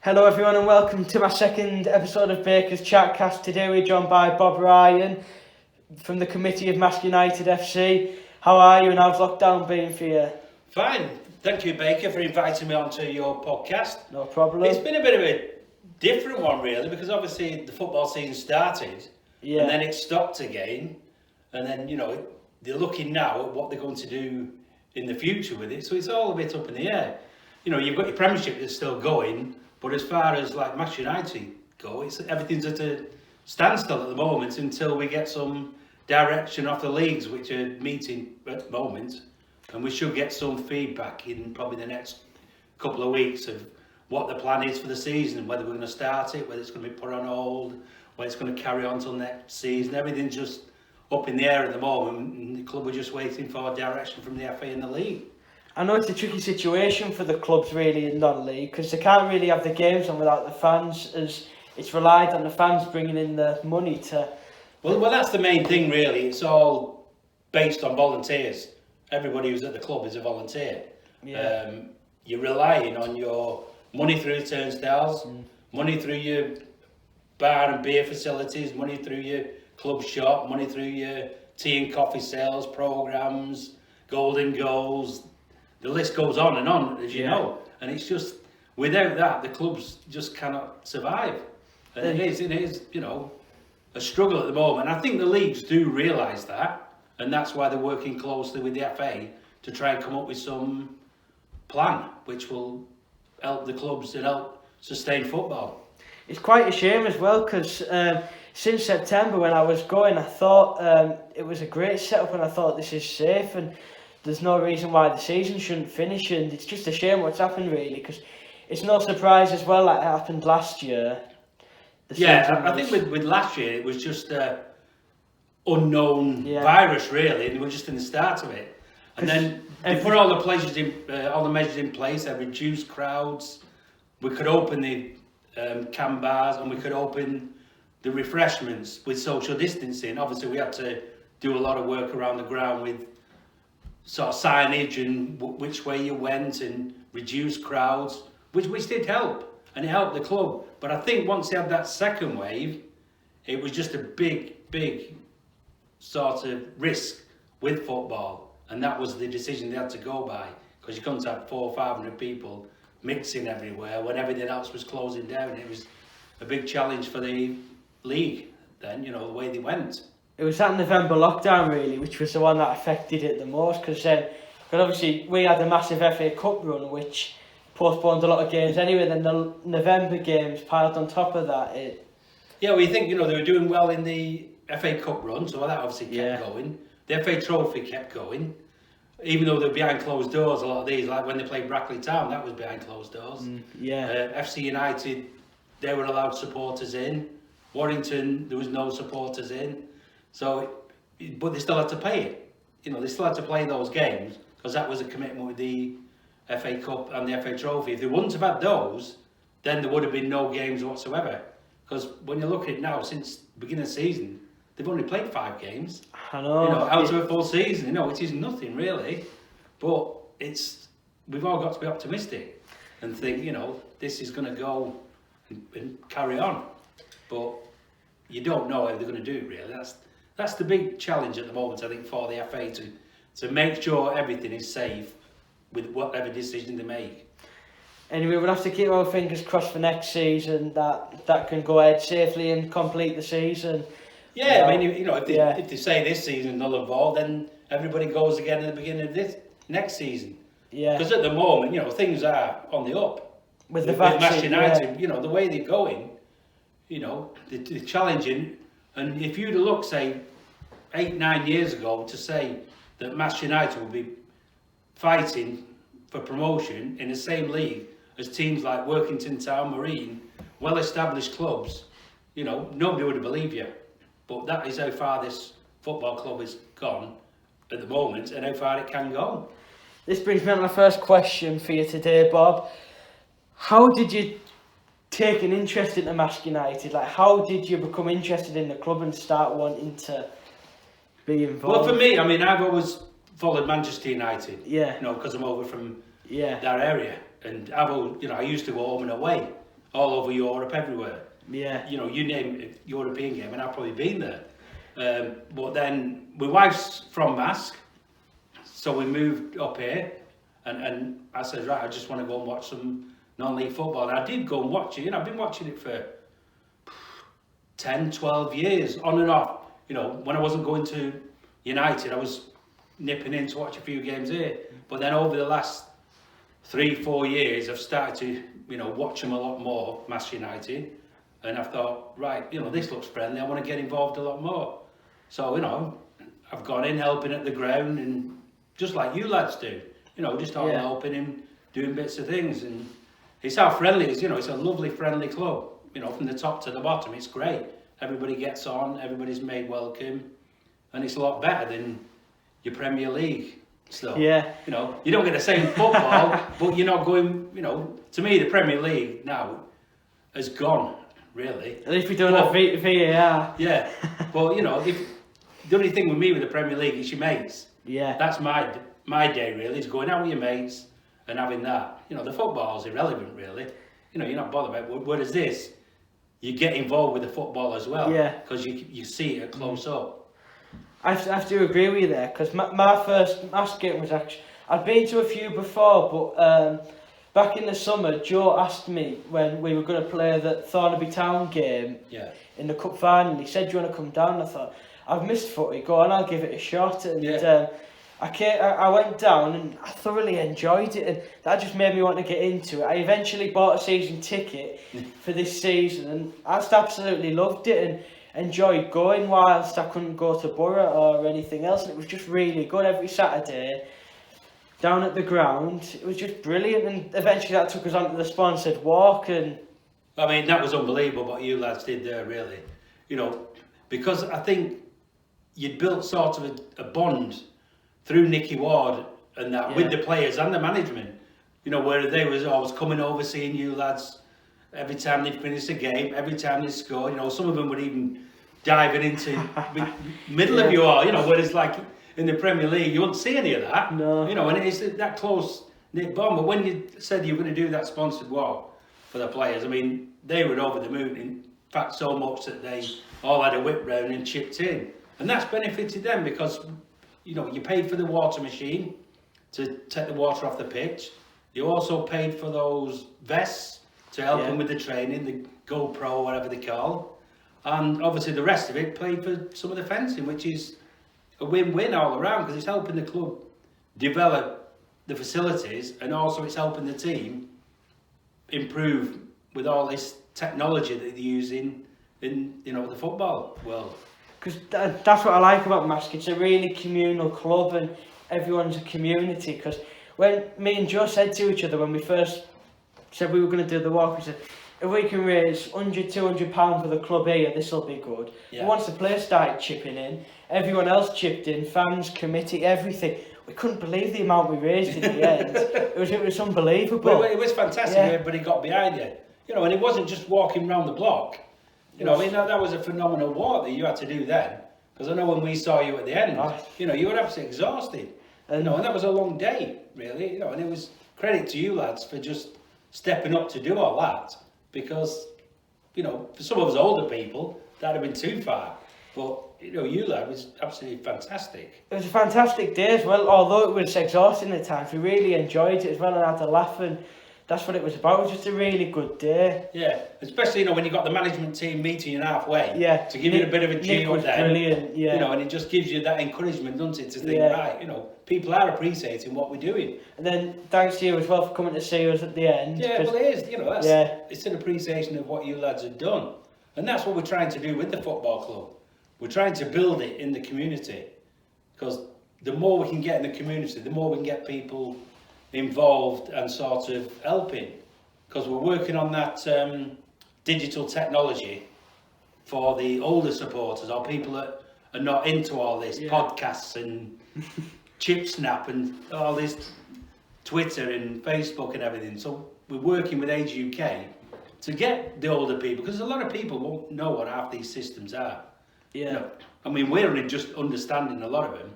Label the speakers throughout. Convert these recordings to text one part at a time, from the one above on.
Speaker 1: Hello everyone and welcome to my second episode of Baker's Chatcast. Today we're joined by Bob Ryan from the committee of Marske United FC. How are you and how's lockdown been for you?
Speaker 2: Fine, thank you Baker for inviting me onto your podcast.
Speaker 1: No problem.
Speaker 2: It's been a bit of a different one really, because obviously the football season started and then it stopped again, and then they're looking now at what they're going to do in the future with it, so it's all a bit up in the air. You've got your Premiership that's still going, but as far as like Marske United go, everything's at a standstill at the moment until we get some direction off the leagues, which are meeting at the moment, and we should get some feedback in probably the next couple of weeks of what the plan is for the season, whether we're going to start it, whether it's going to be put on hold, whether it's going to carry on till next season. Everything's just up in the air at the moment, and the club are just waiting for direction from the FA and the league.
Speaker 1: I know it's a tricky situation for the clubs really in non-league, because they can't really have the games on without the fans, as it's relied on the fans bringing in the money to...
Speaker 2: Well, that's the main thing really. It's all based on volunteers. Everybody who's at the club is a volunteer.
Speaker 1: Yeah.
Speaker 2: You're relying on your money through turnstiles, money through your bar and beer facilities, money through your club shop, money through your tea and coffee sales programmes, golden goals. The list goes on, as you know, and it's just, without that, the clubs just cannot survive. And it is, a struggle at the moment. I think the leagues do realise that, and that's why they're working closely with the FA to try and come up with some plan which will help the clubs and help sustain football.
Speaker 1: It's quite a shame as well, because since September when I was going, I thought it was a great setup, and I thought this is safe, and there's no reason why the season shouldn't finish, and it's just a shame what's happened really, because it's no surprise as well like it happened last year.
Speaker 2: I think with last year it was just an unknown virus really, and we're just in the start of it. And then they put all the measures in place. They reduced crowds. We could open the can bars, and we could open the refreshments with social distancing. Obviously, we had to do a lot of work around the ground with sort of signage and which way you went, and reduce crowds, which did help, and it helped the club. But I think once they had that second wave, it was just a big sort of risk with football, and that was the decision they had to go by, because you couldn't have 400 or 500 people mixing everywhere when everything else was closing down. It was a big challenge for the league then, the way they went.
Speaker 1: It was that November lockdown really, which was the one that affected it the most, because obviously we had a massive FA Cup run which postponed a lot of games anyway. Then the November games piled on top of that.
Speaker 2: We think they were doing well in the FA Cup run, so that obviously kept going. The FA Trophy kept going, even though they're behind closed doors. A lot of these, like when they played Brackley Town, that was behind closed doors. FC United, they were allowed supporters in. Warrington, there was no supporters in. So, but they still had to pay it. They still had to play those games, because that was a commitment with the FA Cup and the FA Trophy. If they wouldn't have had those, then there would have been no games whatsoever. Because when you look at it now, since the beginning of the season, they've only played 5 games.
Speaker 1: I know.
Speaker 2: Out of a full season, which is nothing really. But we've all got to be optimistic and think, this is going to go and carry on. But you don't know how they're going to do it really. That's the big challenge at the moment, I think, for the FA to make sure everything is safe with whatever decision they make.
Speaker 1: Anyway, we'll have to keep our fingers crossed for next season that can go ahead safely and complete the season.
Speaker 2: Yeah, I mean, if they say this season null and void, then everybody goes again at the beginning of this next season. Yeah. Because at the moment, things are on the up.
Speaker 1: With the vaccine,
Speaker 2: Marske United, the way they're going, they're challenging. And if you'd have looked, say, 8-9 years ago, to say that Marske United would be fighting for promotion in the same league as teams like Workington Town, Marine, well-established clubs, nobody would have believed you. But that is how far this football club has gone at the moment, and how far it can go.
Speaker 1: This brings me on my first question for you today, Bob. How did you take an interest in Marske United? Like, how did you become interested in the club and start wanting to be involved?
Speaker 2: Well, for me, I've always followed Manchester United. Because I'm over from that area, and I used to go home and away, all over Europe, everywhere.
Speaker 1: Yeah.
Speaker 2: You know, you name it, European game, and I've probably been there. But then my wife's from Marske, so we moved up here, and I said, right, I just want to go and watch some non-league football. And I did go and watch it. You know, I've been watching it for 10, 12 years, on and off. You know, when I wasn't going to United, I was nipping in to watch a few games here. But then over the last 3-4 years, I've started to, you know, watch them a lot more, Marske United. And I thought, right, you know, this looks friendly. I want to get involved a lot more. So, you know, I've gone in helping at the ground, and just like you lads do, you know, just all helping him, doing bits of things. And it's how friendly it is, you know, it's a lovely, friendly club. You know, from the top to the bottom, it's great. Everybody gets on, everybody's made welcome. And it's a lot better than your Premier League stuff.
Speaker 1: Yeah.
Speaker 2: You know, you don't get the same football, but you're not going, you know, to me, the Premier League now has gone. Really.
Speaker 1: At least we don't have VAR.
Speaker 2: Yeah, but you know, the only thing with me with the Premier League is your mates.
Speaker 1: Yeah.
Speaker 2: That's my day really, is going out with your mates and having that. You know, the football's irrelevant really. You know, you're not bothered about it. Whereas this, you get involved with the football as well.
Speaker 1: Yeah.
Speaker 2: Because you see it close up.
Speaker 1: I have to agree with you there, because my first Marske game was actually, I'd been to a few before, but back in the summer, Joe asked me when we were going to play the Thornaby Town game in the cup final. He said, "Do you want to come down?" I thought, I've missed footy, go on, I'll give it a shot. And I went down and I thoroughly enjoyed it, and that just made me want to get into it. I eventually bought a season ticket for this season, and I just absolutely loved it and enjoyed going whilst I couldn't go to Borough or anything else. And it was just really good every Saturday. Down at the ground, it was just brilliant, and eventually that took us on to the sponsored walk. And
Speaker 2: I mean, that was unbelievable what you lads did there, really. You know, because I think you'd built sort of a bond through Nicky Ward and that with the players and the management. You know, where they was always coming over, seeing you lads every time they finished a game, every time they scored. You know, some of them were even diving into middle of you all. You know, where it's like, in the Premier League, you won't see any of that.
Speaker 1: No.
Speaker 2: You know, and it's that close knit bond. But when you said you were going to do that sponsored walk for the players, I mean, they were over the moon. In fact, so much that they all had a whip round and chipped in. And that's benefited them because, you know, you paid for the water machine to take the water off the pitch. You also paid for those vests to help them with the training, the GoPro, whatever they call. And obviously the rest of it paid for some of the fencing, which is a win-win all around, because it's helping the club develop the facilities, and also it's helping the team improve with all this technology that they're using in, you know, the football world.
Speaker 1: Because that's what I like about Marske. It's a really communal club, and everyone's a community. Because when me and Joe said to each other when we first said we were going to do the walk, we said, if we can raise £100-200 for the club here, this will be good.
Speaker 2: Yeah.
Speaker 1: But once the players started chipping in, everyone else chipped in, fans, committee, everything. We couldn't believe the amount we raised in the end. It was unbelievable.
Speaker 2: Well, it was fantastic. Everybody got behind you. You know, and it wasn't just walking round the block. You know, I mean, that was a phenomenal walk that you had to do then. Because I know when we saw you at the end, you know, you were absolutely exhausted. You know, and that was a long day, really. You know, and it was credit to you lads for just stepping up to do all that. Because, you know, for some of us older people, that'd have been too far. But, you know, you lad was absolutely fantastic.
Speaker 1: It was a fantastic day as well, although it was exhausting at times. We really enjoyed it as well and had a laugh, and that's what it was about. It was just a really good day. Yeah,
Speaker 2: especially, you know, when you got the management team meeting you halfway.
Speaker 1: Yeah.
Speaker 2: To give you a bit of a cheer up there.
Speaker 1: Brilliant, yeah.
Speaker 2: You know, and it just gives you that encouragement, doesn't it, to think, right, you know, people are appreciating what we're doing.
Speaker 1: And then thanks to you as well for coming to see us at the end.
Speaker 2: Yeah, well, it is, you know, it's an appreciation of what you lads have done. And that's what we're trying to do with the football club. We're trying to build it in the community. Because the more we can get in the community, the more we can get people involved and sort of helping, because we're working on that digital technology for the older supporters or people that are not into all this podcasts and chip snap and all this Twitter and Facebook and everything. So we're working with Age UK to get the older people, because a lot of people won't know what half these systems are. You know, I mean, we're only just understanding a lot of them,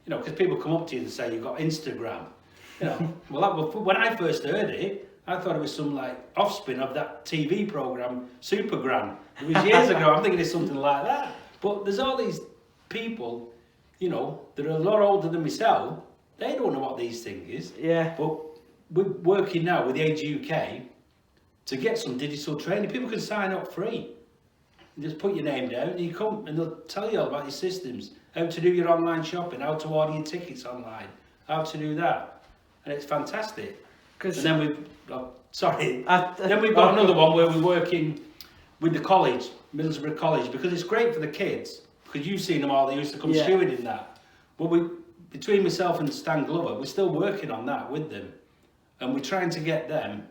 Speaker 2: you know, because people come up to you and say you've got Instagram. You know, well, when I first heard it, I thought it was some like offspring of that TV program, Super Gran. It was years ago. I'm thinking it's something like that. But there's all these people, you know, that are a lot older than myself. They don't know what these things is.
Speaker 1: Yeah.
Speaker 2: But we're working now with the Age UK to get some digital training. People can sign up free. You just put your name down and you come and they'll tell you all about your systems, how to do your online shopping, how to order your tickets online, how to do that. And it's fantastic. And then we've then we've got another one where we're working with the college, Middlesbrough College, because it's great for the kids. Because you've seen them all, they used to come stewarding that. But between myself and Stan Glover, we're still working on that with them. And we're trying to get them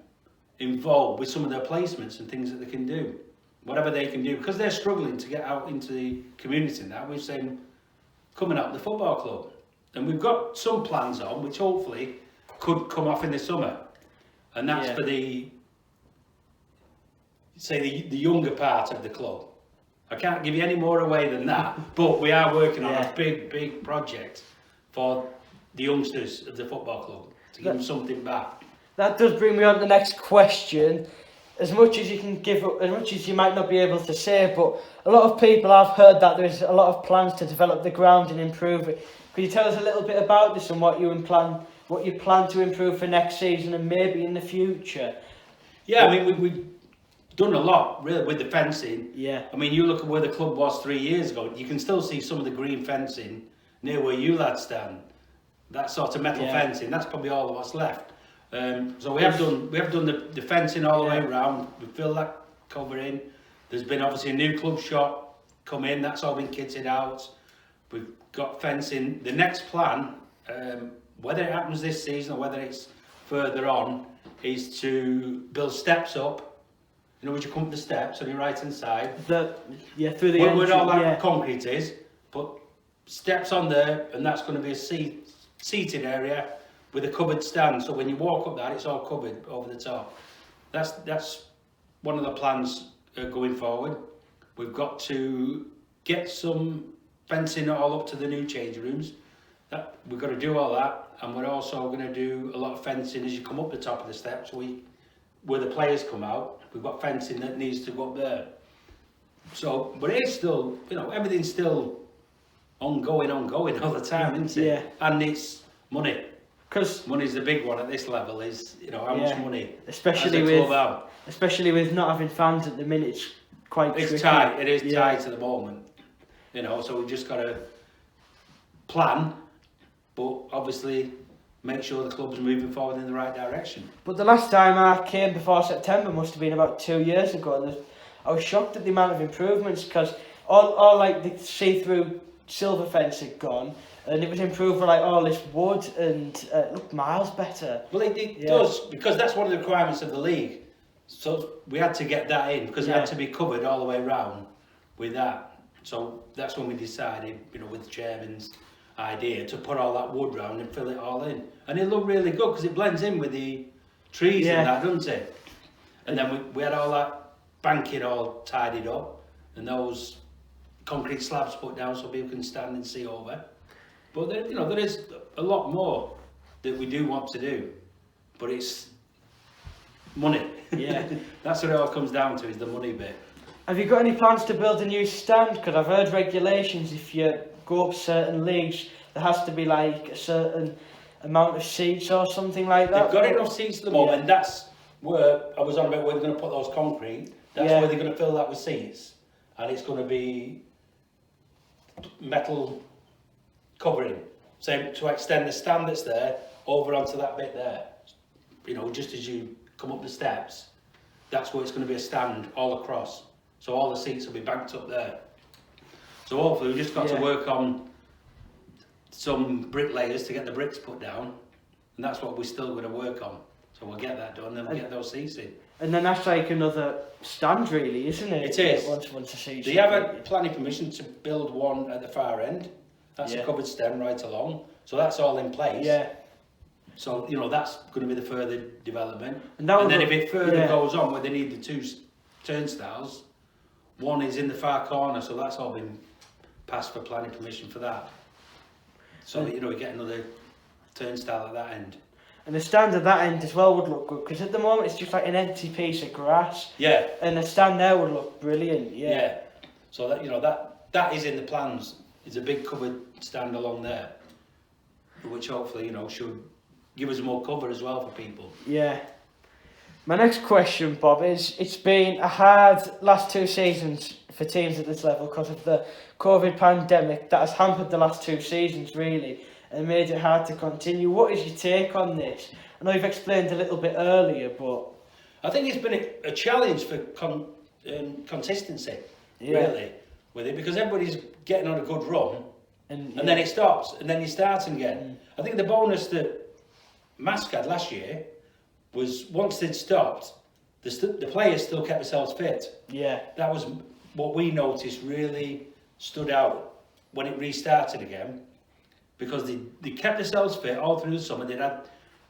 Speaker 2: involved with some of their placements and things that they can do. Whatever they can do. Because they're struggling to get out into the community now, we're saying, coming up the football club. And we've got some plans on, which hopefully could come off in the summer. And that's for the younger part of the club. I can't give you any more away than that, but we are working on a big project for the youngsters of the football club to give them something back.
Speaker 1: That does bring me on to the next question. As much as you can give, as much as you might not be able to say, but a lot of people have heard that there's a lot of plans to develop the ground and improve it. Could you tell us a little bit about this and what you plan to improve for next season and maybe in the future?
Speaker 2: Yeah, I mean we've done a lot really with the fencing.
Speaker 1: Yeah.
Speaker 2: I mean, you look at where the club was 3 years ago. You can still see some of the green fencing near where you lads stand. That sort of metal fencing. That's probably all of what's left. So we have done the fencing all the way around. We filled that cover in. There's been obviously a new club shop come in. That's all been kitted out. We've got fencing. The next plan, whether it happens this season or whether it's further on, is to build steps up. You know, as you come up the steps on your right hand side. Through the where all that concrete is, put steps on there, and that's going to be a seated area with a cupboard stand. So when you walk up that, it's all covered over the top. That's one of the plans going forward. We've got to get some fencing all up to the new change rooms. We've got to do all that, and we're also going to do a lot of fencing as you come up the top of the steps. Where the players come out, we've got fencing that needs to go up there. So, but it's still, you know, everything's still ongoing all the time, isn't it? Yeah. And it's money. Because money's the big one at this level. Is, you know, how much money? Especially
Speaker 1: with not having fans at the minute, it's quite tricky.
Speaker 2: Tight. It is tight at the moment. You know, so we've just got to plan, but obviously make sure the club's moving forward in the right direction.
Speaker 1: But the last time I came before September must have been about 2 years ago, and I was shocked at the amount of improvements, because all like the see-through silver fence had gone, and it was improved for like all this wood, and it looked miles better.
Speaker 2: Well, it does, because that's one of the requirements of the league. So we had to get that in, because it had to be covered all the way around with that. So that's when we decided, you know, with the chairman's idea, to put all that wood round and fill it all in. And it looked really good, because it blends in with the trees and that, doesn't it? And then we had all that banking all tidied up, and those concrete slabs put down so people can stand and see over. But there, you know, there is a lot more that we do want to do, but it's money.
Speaker 1: Yeah.
Speaker 2: That's what it all comes down to, is the money bit.
Speaker 1: Have you got any plans to build a new stand? Because I've heard regulations, if you go up certain leagues, there has to be like a certain amount of seats or something like that.
Speaker 2: They've got enough seats at the moment. That's where I was on about where they're going to put those concrete. That's where they're going to fill that with seats, and it's going to be metal covering, so to extend the stand that's there over onto that bit there. You know, just as you come up the steps, that's where it's going to be a stand all across. So all the seats will be banked up there. So hopefully we've just got to work on some bricklayers to get the bricks put down, and that's what we're still going to work on. So we'll get that done, then we'll get those seats in.
Speaker 1: And then that's like another stand, really, isn't it?
Speaker 2: It is.
Speaker 1: Once a seat.
Speaker 2: They have a planning permission to build one at the far end. That's a covered stem right along. So that's all in place. Yeah. So, you know, that's going to be the further development. And then if it further goes on where they need the two turnstiles, one is in the far corner, so that's all been passed for planning permission for that. So, you know, we get another turnstile at that end.
Speaker 1: And the stand at that end as well would look good, because at the moment it's just like an empty piece of grass.
Speaker 2: Yeah.
Speaker 1: And the stand there would look brilliant. Yeah.
Speaker 2: So that is in the plans. It's a big covered stand along there, which hopefully should give us more cover as well for people.
Speaker 1: Yeah. My next question, Bob, is it's been a hard last 2 seasons for teams at this level because of the COVID pandemic that has hampered the last 2 seasons really and made it hard to continue. What is your take on this? I know you've explained a little bit earlier, but
Speaker 2: I think it's been a challenge for consistency, really, with it, because everybody's getting on a good run and then it stops and then you start again. I think the bonus that Marske had last year was once they'd stopped, the players still kept themselves fit.
Speaker 1: Yeah.
Speaker 2: That was what we noticed really stood out when it restarted again, because they kept themselves fit all through the summer. They had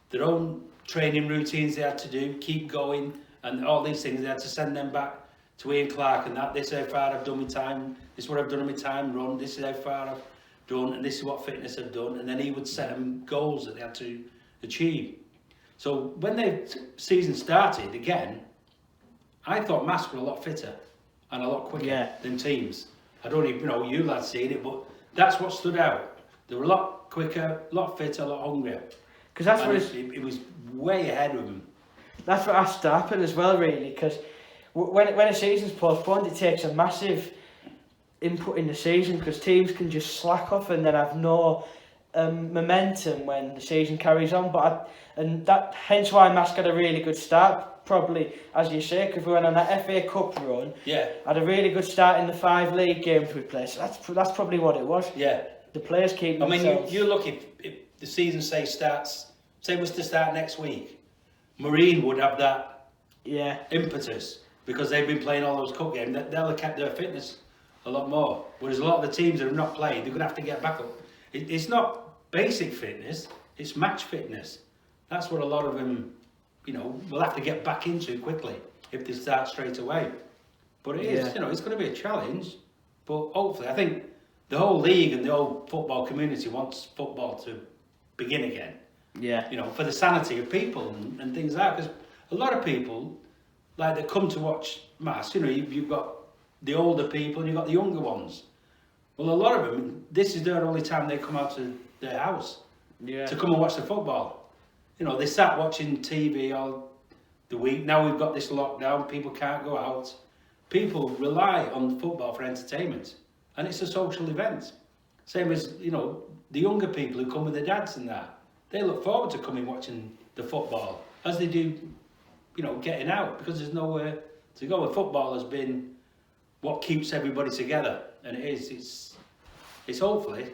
Speaker 2: their own training routines they had to do, keep going, and all these things. They had to send them back to Ian Clark and that. This is how far I've done my time, this is what I've done in my time run, this is how far I've done, and this is what fitness I've done. And then he would set them goals that they had to achieve. So when the season started again, I thought Marske were a lot fitter and a lot quicker than teams. I don't even know you lads seen it, but that's what stood out. They were a lot quicker, a lot fitter, a lot hungrier.
Speaker 1: Because that's what
Speaker 2: it was way ahead of them.
Speaker 1: That's what has to happen as well, really. Because when a season's postponed, it takes a massive input in the season, because teams can just slack off and then have no momentum when the season carries on. Hence why Marske had a really good start, probably, as you say, because we went on that FA Cup run.
Speaker 2: Yeah.
Speaker 1: Had a really good start in the 5 league games we played. So that's probably what it was.
Speaker 2: Yeah.
Speaker 1: The players keep
Speaker 2: themselves.
Speaker 1: I
Speaker 2: mean, you look, if the season say was to start next week, Marine would have that impetus, because they've been playing all those cup games. They'll have kept their fitness a lot more. Whereas a lot of the teams that have not played, they're going to have to get back up. It's not basic fitness, it's match fitness. That's what a lot of them, will have to get back into quickly if they start straight away. But it is, it's going to be a challenge. But hopefully, I think the whole league and the whole football community wants football to begin again.
Speaker 1: Yeah.
Speaker 2: For the sanity of people and things like that. Because a lot of people, like, they come to watch Marske, you've got the older people and you've got the younger ones. Well, a lot of them, this is their only time they come out to their house to come and watch the football. They sat watching TV all the week. Now we've got this lockdown, people can't go out. People rely on football for entertainment, and it's a social event. Same as, the younger people who come with their dads and that. They look forward to coming watching the football, as they do, getting out, because there's nowhere to go. And football has been what keeps everybody together, and it's hopefully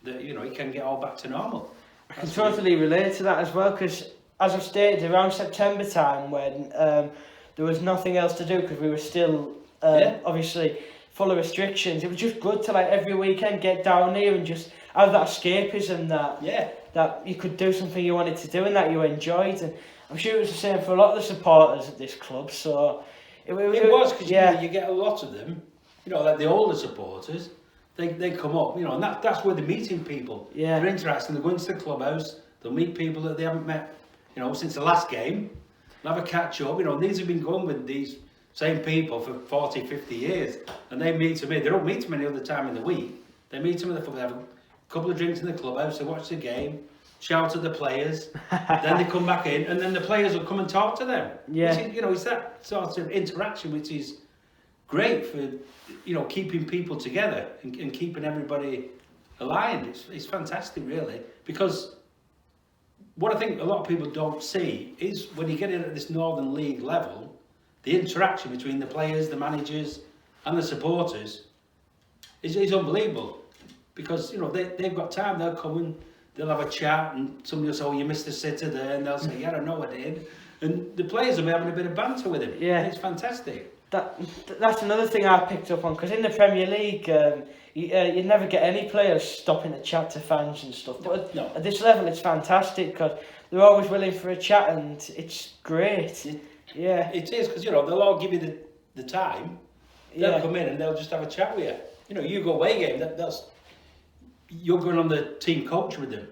Speaker 2: that, it can get all back to normal.
Speaker 1: I can totally relate to that as well, because as I've stated, around September time, when there was nothing else to do because we were still obviously full of restrictions, it was just good to, like, every weekend get down here and just have that escapism that you could do something you wanted to do and that you enjoyed. And I'm sure it was the same for a lot of the supporters at this club. So it
Speaker 2: was, because you get a lot of them, like the older supporters. They come up, and that's where they're meeting people.
Speaker 1: Yeah.
Speaker 2: They're interacting. They're going to the clubhouse. They'll meet people that they haven't met, since the last game. They'll have a catch up. These have been going with these same people for 40, 50 years, and they meet them here. They don't meet them any other time in the week. They meet them in the club. They have a couple of drinks in the clubhouse. They watch the game, shout at the players. Then they come back in, and then the players will come and talk to them.
Speaker 1: Yeah.
Speaker 2: Which is, it's that sort of interaction which is great for, keeping people together and keeping everybody aligned. It's fantastic, really, because what I think a lot of people don't see is when you get in at this Northern League level, the interaction between the players, the managers and the supporters is unbelievable, because they've got time. They'll come and they'll have a chat, and somebody will say, "Oh, you missed a sitter there," and they'll say, "Yeah, I know I did," and the players will be having a bit of banter with him.
Speaker 1: Yeah,
Speaker 2: and it's fantastic.
Speaker 1: That's another thing I picked up on, because in the Premier League, you never get any players stopping to chat to fans and stuff. But
Speaker 2: no.
Speaker 1: At this level, it's fantastic, because they're always willing for a chat, and it's great.
Speaker 2: It is, because they'll all give you the time. They'll come in and they'll just have a chat with you. You go away game. You're going on the team coach with them.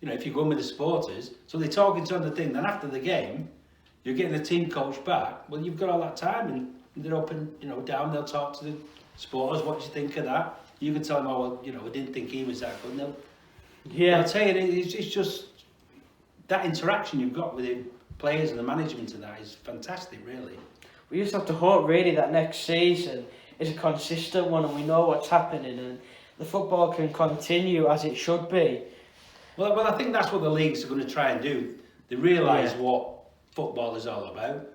Speaker 2: you know, if you're going with the supporters, so they're talking to the thing. Then after the game, you're getting the team coach back. Well, you've got all that time, and they're up and, you know, down. They'll talk to the supporters. What do you think of that? You can tell them, oh, well, you know, I didn't think he was that good. And they'll tell you, it's just that interaction you've got with the players and the management of that is fantastic, really.
Speaker 1: We just have to hope, really, that next season is a consistent one and we know what's happening and the football can continue as it should be.
Speaker 2: Well, I think that's what the leagues are going to try and do. They realise what football is all about,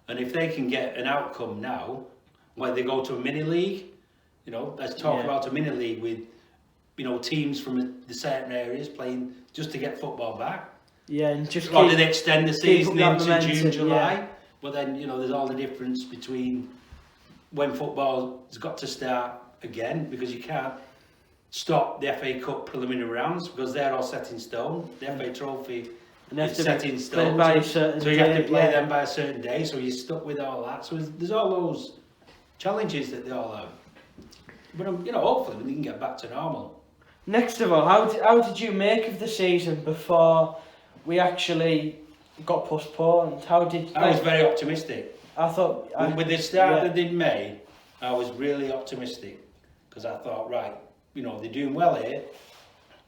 Speaker 2: and if they can get an outcome now, where they go to a mini league, you know, let's talk about a mini league with, you know, teams from the certain areas playing just to get football back.
Speaker 1: Yeah, and just
Speaker 2: or did they extend the season into June, July?
Speaker 1: Yeah.
Speaker 2: But then, you know, there's all the difference between when football has got to start again, because you can't stop the FA Cup preliminary rounds because they're all set in stone. The FA Trophy is set in stone, so you have to play them by a certain day, so you're stuck with all that. So there's all those challenges that they all have. But, you know, hopefully we can get back to normal.
Speaker 1: Next of all, how did you make of the season before we actually got postponed? I was
Speaker 2: very optimistic.
Speaker 1: I thought...
Speaker 2: With the start in May, I was really optimistic because I thought, right, you know, they're doing well here,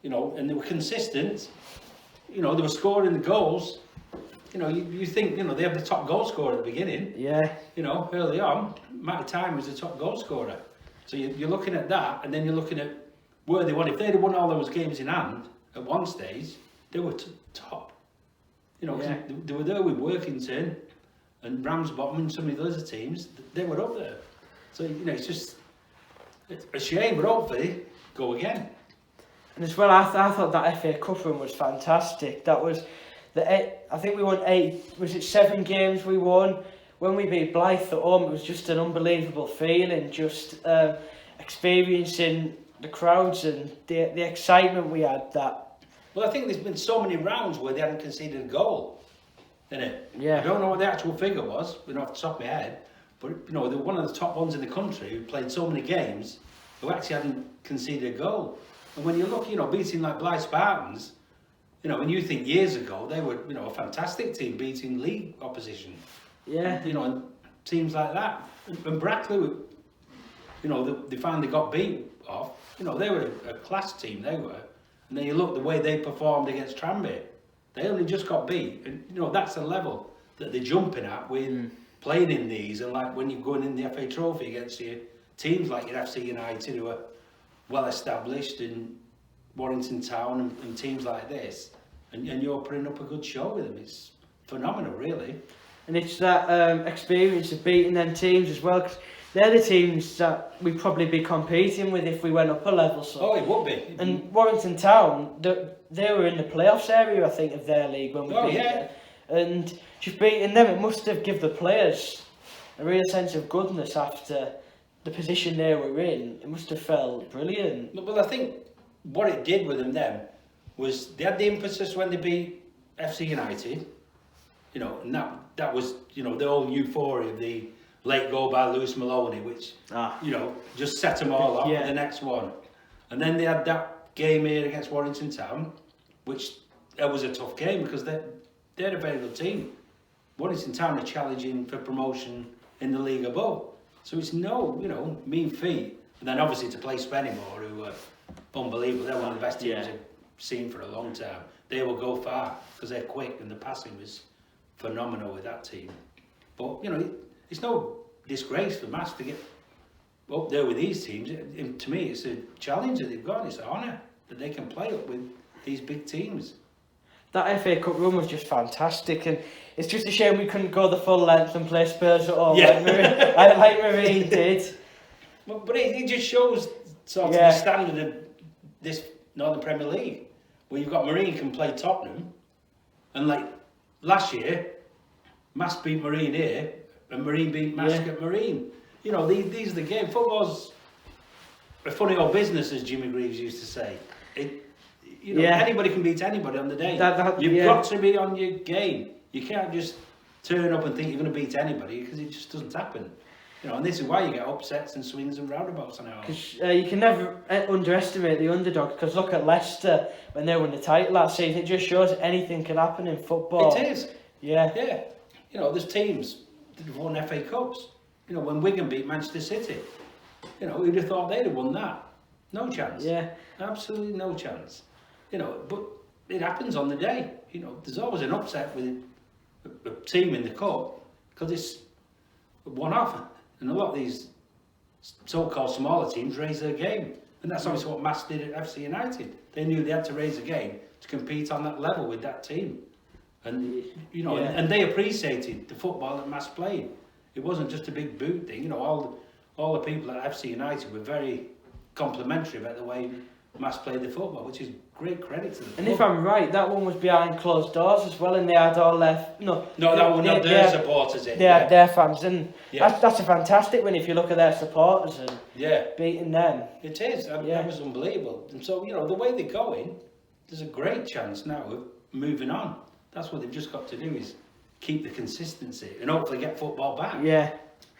Speaker 2: you know, and they were consistent, you know, they were scoring the goals. You know, you think, you know, they have the top goal scorer at the beginning. Yeah. You know, early on, Matty Time was the top goal scorer. So you're looking at that, and then you're looking at where they won. If they'd have won all those games in hand at one stage, they were top. You know, they were there with Workington and Ramsbottom and some of the other teams. They were up there. So, you know, it's a shame, but hopefully go again.
Speaker 1: And as well, I thought that FA Cup run was fantastic. That was I think we won 7 games we won. When we beat Blythe at home, it was just an unbelievable feeling, just experiencing the crowds and the excitement we had.
Speaker 2: Well, I think there's been so many rounds where they haven't conceded a goal, isn't it?
Speaker 1: Yeah.
Speaker 2: I don't know what the actual figure was, you know, off the top of my head, but, you know, they're one of the top ones in the country who played so many games who actually hadn't conceded a goal. And when you look, you know, beating like Blythe Spartans, you know, when you think years ago, they were, you know, a fantastic team beating league opposition.
Speaker 1: Yeah.
Speaker 2: You know, and teams like that. And Brackley, you know, they finally got beat off. You know, they were a class team, they were. And then you look the way they performed against Tranmere. They only just got beat. And, you know, that's the level that they're jumping at with playing in these. And like when you're going in the FA Trophy against your teams like your FC United who are well established in Warrington Town and teams like this. And you're putting up a good show with them. It's phenomenal, really.
Speaker 1: And it's that experience of beating them teams as well, because they're the teams that we'd probably be competing with if we went up a level. So.
Speaker 2: Oh, it would be.
Speaker 1: And Warrington Town, they were in the playoffs area, I think, of their league when we beat them. And just beating them, it must have given the players a real sense of goodness after the position they were in. It must have felt brilliant.
Speaker 2: Well, I think what it did with them then was they had the impetus when they beat FC United, you know, and that was, you know, the whole euphoria of the late goal by Lewis Maloney, which, you know, just set them all off for the next one. And then they had that game here against Warrington Town, which was a tough game because they're a very good team. Warrington Town are challenging for promotion in the league above. So it's no, you know, mean feat. And then obviously to play Spennymoor, who are unbelievable. They're one of the best teams I've seen for a long time. They will go far because they're quick and the passing was phenomenal with that team. But, you know, it's no disgrace for Marske to get up there with these teams. To me, it's a challenge that they've got. It's an honour that they can play up with these big teams.
Speaker 1: That FA Cup run was just fantastic, and it's just a shame we couldn't go the full length and play Spurs at all, like Marine did.
Speaker 2: But it just shows sort of the standard of this Northern Premier League, where you've got Marine can play Tottenham, and like last year, Marske beat Marine here, and Marine beat Marske at Marine. You know, these are the games. Football's a funny old business, as Jimmy Greaves used to say. You know, anybody can beat anybody on the day. You've got to be on your game. You can't just turn up and think you're going to beat anybody because it just doesn't happen. You know, and this is why you get upsets and swings and roundabouts on it.
Speaker 1: Because you can never underestimate the underdog. Because look at Leicester when they won the title last season. It just shows anything can happen in football.
Speaker 2: It is.
Speaker 1: Yeah.
Speaker 2: Yeah. You know, there's teams that have won FA Cups. You know, when Wigan beat Manchester City, you know, who'd have thought they'd have won that? No chance.
Speaker 1: Yeah.
Speaker 2: Absolutely no chance. You know, but it happens on the day. You know, there's always an upset with a team in the cup because it's one-off. And a lot of these so-called smaller teams raise their game. And that's obviously what Marske did at FC United. They knew they had to raise a game to compete on that level with that team. And, you know, and they appreciated the football that Marske played. It wasn't just a big boot thing. You know, all the people at FC United were very complimentary about the way Marske played the football, which is great credit to them.
Speaker 1: And if I'm right, that one was behind closed doors as well, and they had all their
Speaker 2: not their supporters in.
Speaker 1: They had their fans, and
Speaker 2: Yeah.
Speaker 1: that's a fantastic win if you look at their supporters and
Speaker 2: Yeah.
Speaker 1: beating them.
Speaker 2: It is. That was unbelievable. And so, you know, the way they're going, there's a great chance now of moving on. That's what they've just got to do, is keep the consistency and hopefully get football back.
Speaker 1: Yeah.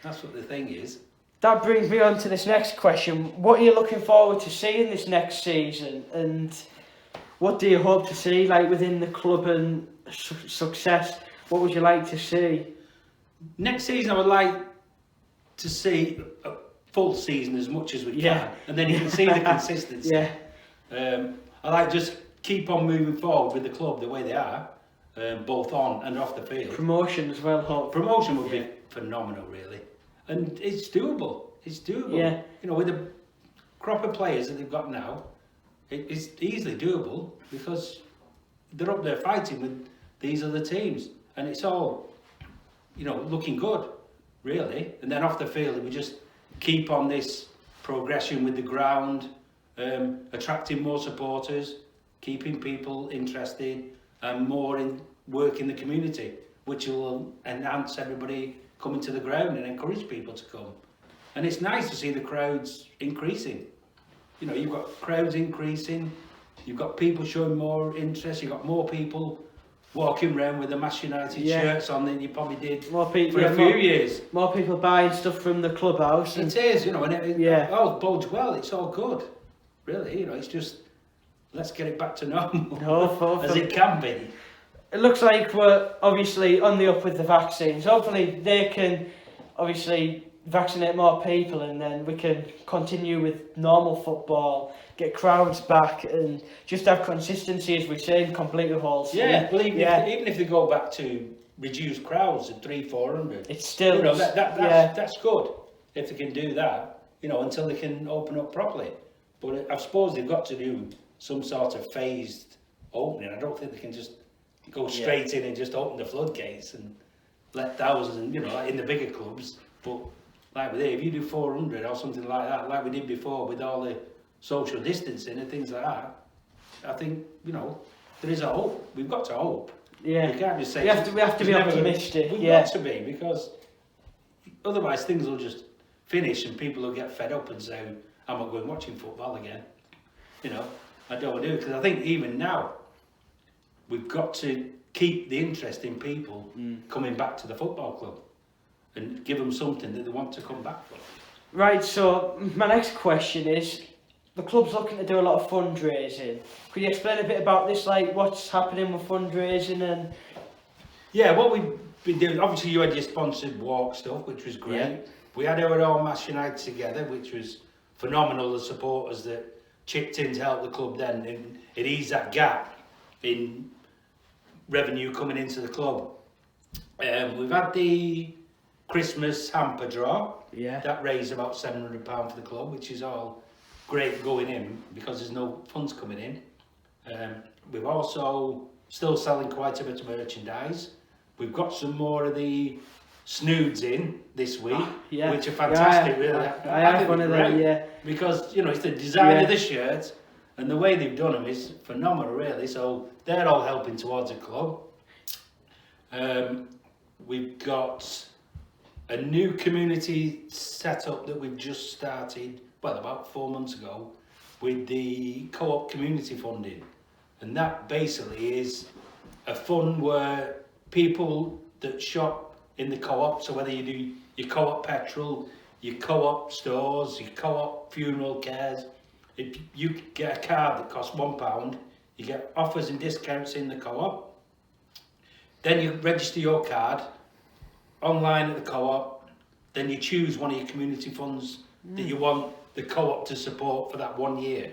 Speaker 2: That's what the thing is.
Speaker 1: That brings me on to this next question. What are you looking forward to seeing this next season, and what do you hope to see, like, within the club and success? What would you like to see?
Speaker 2: Next season, I would like to see a full season as much as we can, and then you can see the consistency. I like just keep on moving forward with the club the way they are, both on and off the field.
Speaker 1: Promotion as well, hope.
Speaker 2: Promotion would be phenomenal, really, and it's doable. It's doable.
Speaker 1: Yeah.
Speaker 2: You know, with the crop of players that they've got now, it's easily doable because they're up there fighting with these other teams, and it's all, you know, looking good, really. And then off the field, we just keep on this progression with the ground, attracting more supporters, keeping people interested, and more in work in the community, which will enhance everybody coming to the ground and encourage people to come. And it's nice to see the crowds increasing. You know, you've got crowds increasing, you've got people showing more interest, you've got more people walking around with the Marske United shirts on than you probably did
Speaker 1: more people,
Speaker 2: for a few years.
Speaker 1: More people buying stuff from the clubhouse.
Speaker 2: It is, you know, and it bodes well, it's all good. Really, you know, it's just, let's get it back to normal, as it can be.
Speaker 1: It looks like we're obviously on the up with the vaccines. Hopefully they can obviously vaccinate more people, and then we can continue with normal football, get crowds back, and just have consistency, as we say, and complete the whole season.
Speaker 2: Even if they go back to reduced crowds at 300-400,
Speaker 1: it's still,
Speaker 2: you know, that's good if they can do that, you know, until they can open up properly. But I suppose they've got to do some sort of phased opening. I don't think they can just go straight in and just open the floodgates and let thousands, you know, like in the bigger clubs. But like with it, if you do 400 or something like that, like we did before with all the social distancing and things like that, I think, you know, there is a hope. We've got to hope.
Speaker 1: Yeah.
Speaker 2: We can't just say...
Speaker 1: We have to be optimistic.
Speaker 2: We've got to be, because otherwise things will just finish and people will get fed up and say, I'm not going watching football again. You know, I don't want to do it, because I think even now, we've got to keep the interest in people coming back to the football club and give them something that they want to come back for.
Speaker 1: Right, so my next question is, the club's looking to do a lot of fundraising. Could you explain a bit about this, like what's happening with fundraising? And
Speaker 2: yeah, what we've been doing, obviously you had your sponsored walk stuff, which was great. Yeah. We had our own Marske United together, which was phenomenal, the supporters that chipped in to help the club then, and it eased that gap in revenue coming into the club. We've had the Christmas hamper draw.
Speaker 1: Yeah.
Speaker 2: That raised about £700 for the club, which is all great going in because there's no funds coming in. We've also still selling quite a bit of merchandise. We've got some more of the snoods in this week, which are fantastic, really.
Speaker 1: I have one of them,
Speaker 2: because, you know, it's the design of the shirt and the way they've done them is phenomenal, really. So they're all helping towards the club. We've got a new community setup that we've just started, well, about 4 months ago, with the co-op community funding. And that basically is a fund where people that shop in the co-op, so whether you do your co-op petrol, your co-op stores, your co-op funeral cares. If you get a card that costs £1, you get offers and discounts in the co-op. Then you register your card online at the co-op. Then you choose one of your community funds that you want the co-op to support for that 1 year.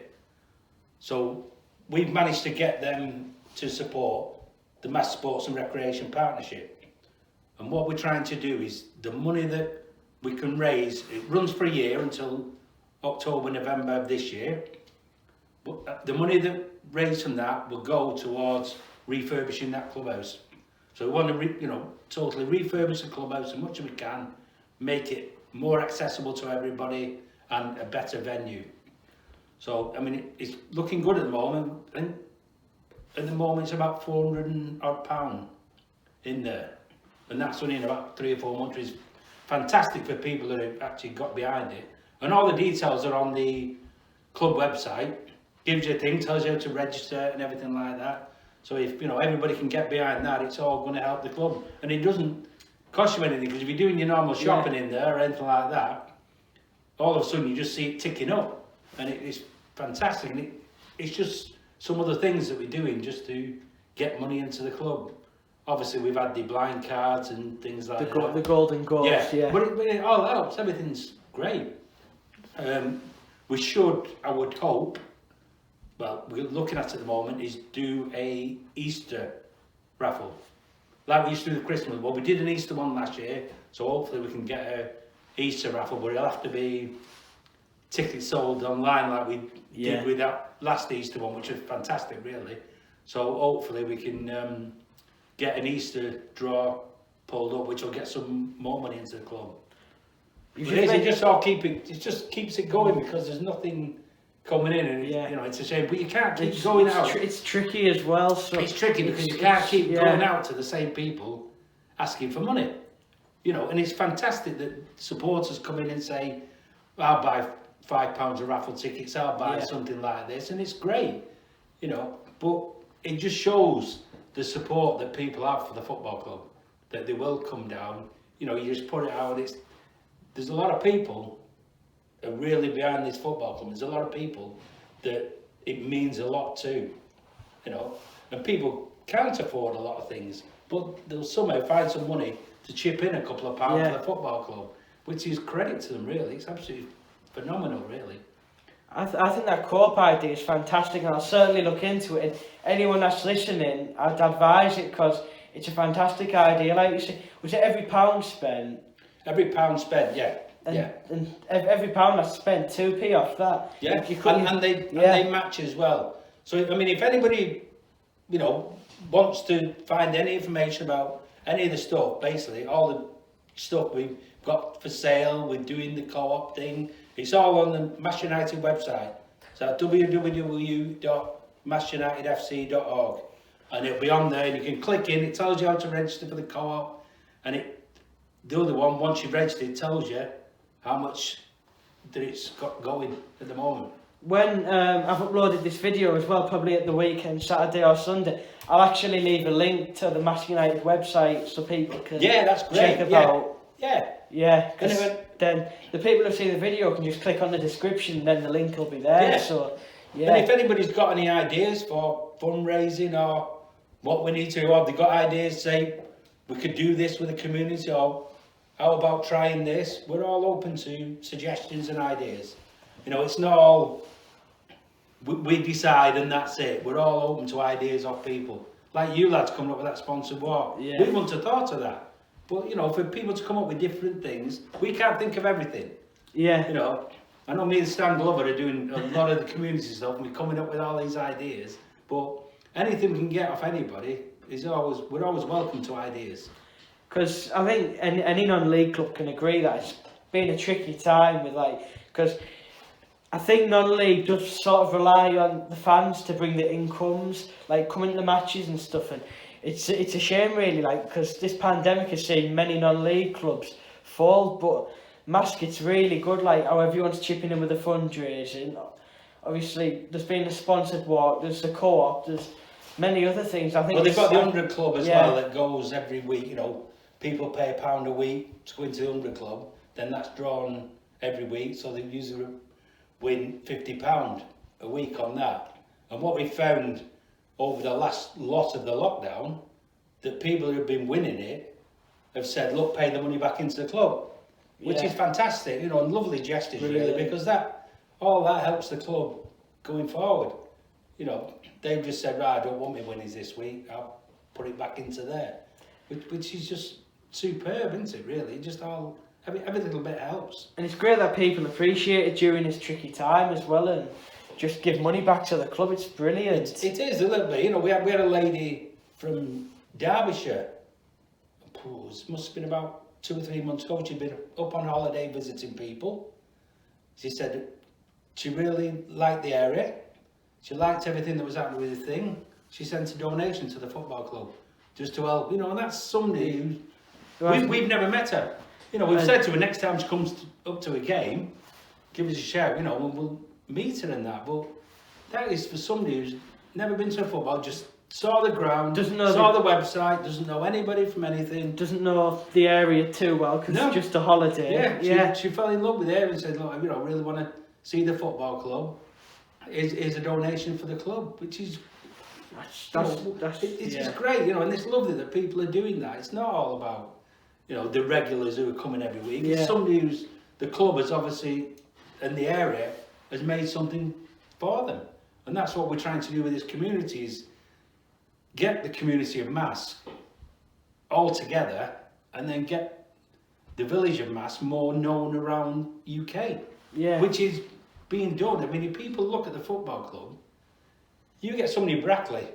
Speaker 2: So we've managed to get them to support the Mass Sports and Recreation Partnership. And what we're trying to do is the money that we can raise, it runs for a year until October, November of this year. But the money that raised from that will go towards refurbishing that clubhouse. So we want to, totally refurbish the clubhouse as much as we can, make it more accessible to everybody and a better venue. So, I mean, it's looking good at the moment. And at the moment, it's about £400 and odd in there. And that's only in about 3 or 4 months. It's fantastic for people that have actually got behind it. And all the details are on the club website. Gives you a thing, tells you how to register and everything like that. So if everybody can get behind that, it's all going to help the club. And it doesn't cost you anything, because if you're doing your normal shopping in there or anything like that, all of a sudden you just see it ticking up, and it's fantastic. And it's just some of the things that we're doing just to get money into the club. Obviously, we've had the blind cards and things like that.
Speaker 1: The golden goals, yeah.
Speaker 2: But it all helps. Everything's great. We should, I would hope, well, we're looking at the moment, is do a Easter raffle. Like we used to do the Christmas. Well, we did an Easter one last year, so hopefully we can get a Easter raffle, but it'll have to be tickets sold online like we did with that last Easter one, which was fantastic, really. So hopefully we can get an Easter draw pulled up, which will get some more money into the club. It just keeps it going, because there's nothing coming in, and it's a shame, but you can't keep going out.
Speaker 1: It's tricky as well. So
Speaker 2: it's tricky because you can't keep going out to the same people asking for money, and it's fantastic that supporters come in and say, I'll buy £5 of raffle tickets, I'll buy something like this, and it's great, but it just shows the support that people have for the football club, that they will come down. You just put it out, there's a lot of people are really behind this football club. There's a lot of people that it means a lot to, and people can't afford a lot of things, but they'll somehow find some money to chip in a couple of pounds for the football club, which is credit to them, really. It's absolutely phenomenal, really.
Speaker 1: I think that co-op idea is fantastic, and I'll certainly look into it. And anyone that's listening, I'd advise it, because it's a fantastic idea. Like you say, was it every pound spent?
Speaker 2: Every pound spent,
Speaker 1: And every pound that's spent, 2p off that.
Speaker 2: Yeah, and they match as well. So, I mean, if anybody, wants to find any information about any of the stuff, basically, all the stuff we've got for sale, we're doing the co-op thing, it's all on the Marske United website. So www.maskeunitedfc.org, and it'll be on there, and you can click in, it tells you how to register for the co-op, and the other one, once you've registered, it tells you how much that it's got going at the moment.
Speaker 1: When I've uploaded this video as well, probably at the weekend, Saturday or Sunday, I'll actually leave a link to the Marske United website so people can
Speaker 2: that's great.
Speaker 1: check about.
Speaker 2: Yeah,
Speaker 1: because then the people who see the video can just click on the description, and then the link will be there.
Speaker 2: Yeah.
Speaker 1: So,
Speaker 2: And if anybody's got any ideas for fundraising or what we need to, or they've got ideas, say we could do this with the community, or how about trying this? We're all open to suggestions and ideas. It's not all we decide and that's it. We're all open to ideas of people. Like you lads coming up with that sponsored walk.
Speaker 1: Yeah.
Speaker 2: We wouldn't have thought of that. But, for people to come up with different things, we can't think of everything.
Speaker 1: Yeah.
Speaker 2: I know me and Stan Glover are doing a lot of the community stuff, and we're coming up with all these ideas. But anything we can get off anybody, we're always welcome to ideas.
Speaker 1: Because I think any non-league club can agree that it's been a tricky time because I think non-league does sort of rely on the fans to bring the incomes, coming to the matches and stuff, and it's a shame really, because this pandemic has seen many non-league clubs fall, but Marske, it's really good, how everyone's chipping in with the fundraising. Obviously, there's been a sponsored walk, there's the co-op, there's many other things. I think.
Speaker 2: Well, they've got the 100 Club as well that goes every week, people pay £1 a week to go into the 100 club, then that's drawn every week, so they usually win £50 a week on that. And what we found over the last lot of the lockdown, that people who have been winning it have said, look, pay the money back into the club, which is fantastic, and lovely gestures really, because all that helps the club going forward. They've just said, right, I don't want my winnings this week, I'll put it back into there, which is just superb, isn't it, really? Just every little bit helps. And
Speaker 1: it's great that people appreciate it during this tricky time as well, and just give money back to the club. It's brilliant.
Speaker 2: It is a little bit. We had a lady from Derbyshire. It must have been about 2 or 3 months ago. She'd been up on holiday visiting people. She said she really liked the area. She liked everything that was happening with the thing. She sent a donation to the football club just to help. And that's somebody who we've never met her. We've said to her, next time she comes up to a game, give us a shout. We'll meet her and that. But that is for somebody who's never been to a football, just saw the ground, saw the website, doesn't know anybody from anything.
Speaker 1: Doesn't know the area too well because it's just a holiday.
Speaker 2: She fell in love with it and said, look, I really want to see the football club. Is a donation for the club, which is it's just great, and it's lovely that people are doing that. It's not all about the regulars who are coming every week. It's somebody who's the club has obviously in the area has made something for them, and that's what we're trying to do with this community, is get the community of Marske all together and then get the village of Marske more known around UK, which is being done. I mean, if people look at the football club, you get somebody in Brackley,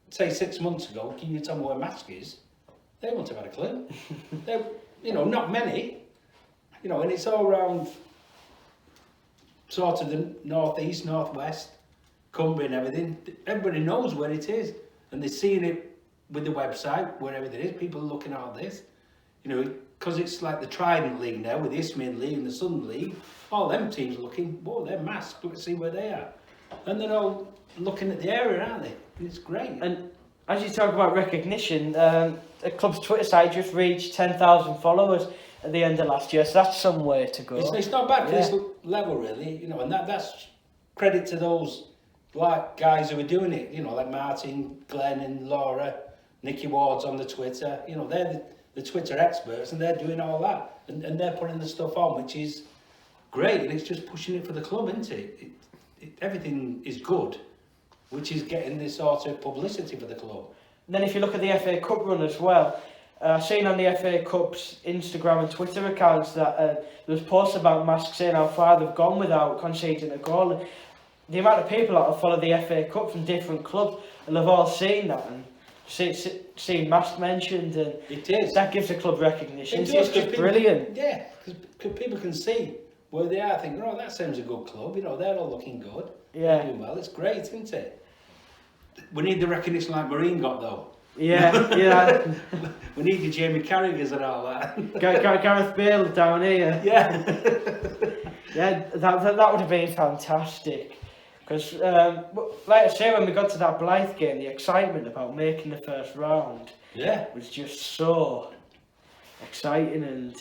Speaker 2: say 6 months ago, can you tell me where Marske is? They wouldn't have had a clue. Not many, and it's all around sort of the northeast, northwest, Cumbria and everything. Everybody knows where it is, and they're seeing it with the website, wherever it is. People are looking at this, because it's like the Trident League now, with the Isthmian League and the Southern League. All them teams are looking, whoa, they're Marske, let's see where they are. And they're all looking at the area, aren't they? And it's great.
Speaker 1: And as you talk about recognition, the club's Twitter site just reached 10,000 followers at the end of last year, so that's some way to go.
Speaker 2: It's not bad for this level, really, and that's credit to those guys who are doing it, like Martin, Glenn and Laura, Nicky Ward's on the Twitter, they're the Twitter experts, and they're doing all that, and they're putting the stuff on, which is great, and it's just pushing it for the club, isn't it? Everything is good, which is getting this sort of publicity for the club.
Speaker 1: And then if you look at the FA Cup run as well, I've seen on the FA Cup's Instagram and Twitter accounts that there was posts about Marske saying how far they've gone without conceding a goal. And the amount of people that have followed the FA Cup from different clubs, and they've all seen that and seen Marske mentioned, and that gives the club recognition. It's just brilliant.
Speaker 2: Yeah, because people can see where they are, thinking, oh, that sounds a good club, they're all looking good, they're doing well, it's great, isn't it? We need the recognition like Marine got, though.
Speaker 1: Yeah.
Speaker 2: We need the Jamie Carragers and all that.
Speaker 1: Gareth Bale down here.
Speaker 2: Yeah.
Speaker 1: that would have been fantastic. Because, like I say, when we got to that Blythe game, the excitement about making the first round was just so exciting, and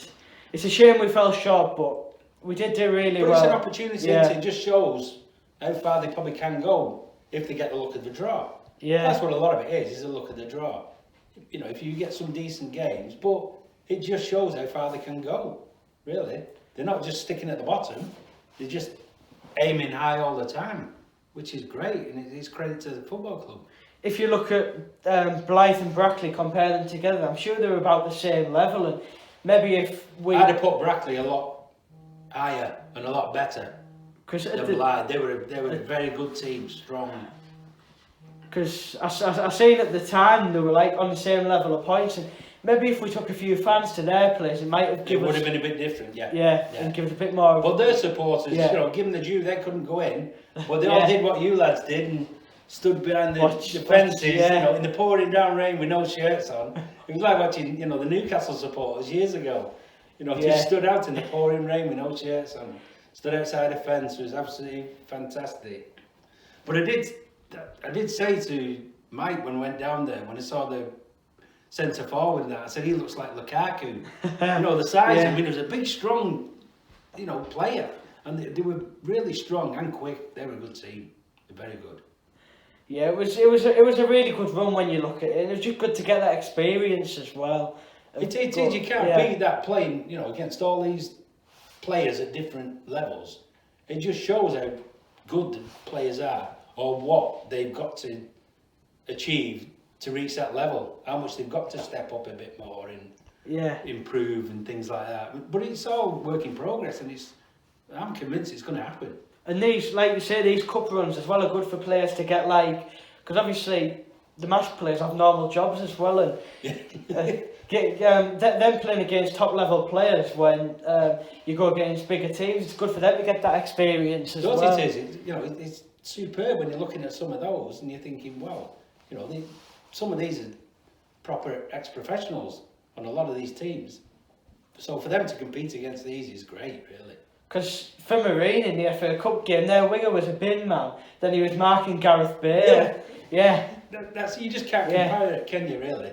Speaker 1: it's a shame we fell short, but we did do really well.
Speaker 2: It's an opportunity, it just shows how far they probably can go if they get the look of the draw. That's what a lot of it is a look at the draw. If you get some decent games, but it just shows how far they can go, really. They're not just sticking at the bottom, they're just aiming high all the time, which is great, and it's credit to the football club.
Speaker 1: If you look at Blythe and Brackley, compare them together, I'm sure they're about the same level, and maybe if
Speaker 2: I'd have put Brackley a lot higher and a lot better than Blythe. They were a very good team, strong.
Speaker 1: Because I seen at the time they were like on the same level of points, and maybe if we took a few fans to their place, it might have given
Speaker 2: would have been a bit different,
Speaker 1: and give it a bit more.
Speaker 2: But their supporters, give them the due, they couldn't go in, but they all did what you lads did and stood behind the fences, in the pouring down rain with no shirts on. It was like watching, the Newcastle supporters years ago. Just stood out in the pouring rain with no shirts on, stood outside a fence. It was absolutely fantastic. But I did say to Mike when I went down there, when I saw the centre forward and that. I said, he looks like Lukaku. The size. I mean, he was a big, strong, player. And they were really strong and quick. They were a good team. They're very good.
Speaker 1: Yeah, it was a really good run when you look at it. It was just good to get that experience as well.
Speaker 2: It is. You can't beat that playing, against all these players at different levels. It just shows how good the players are, or what they've got to achieve to reach that level. How much they've got to step up a bit more and improve and things like that. But it's all work in progress, and I'm convinced it's going to happen. And
Speaker 1: these, like you say, these cup runs as well are good for players to get because obviously the match players have normal jobs as well, and them playing against top level players when you go against bigger teams, it's good for them to get that experience as well.
Speaker 2: It is. It's superb when you're looking at some of those and you're thinking, wow, some of these are proper ex-professionals on a lot of these teams. So for them to compete against these is great, really.
Speaker 1: Because for Marine in the FA Cup game, their winger was a bin man. Then he was marking Gareth Bale. Yeah.
Speaker 2: You just can't compare it, can you, really?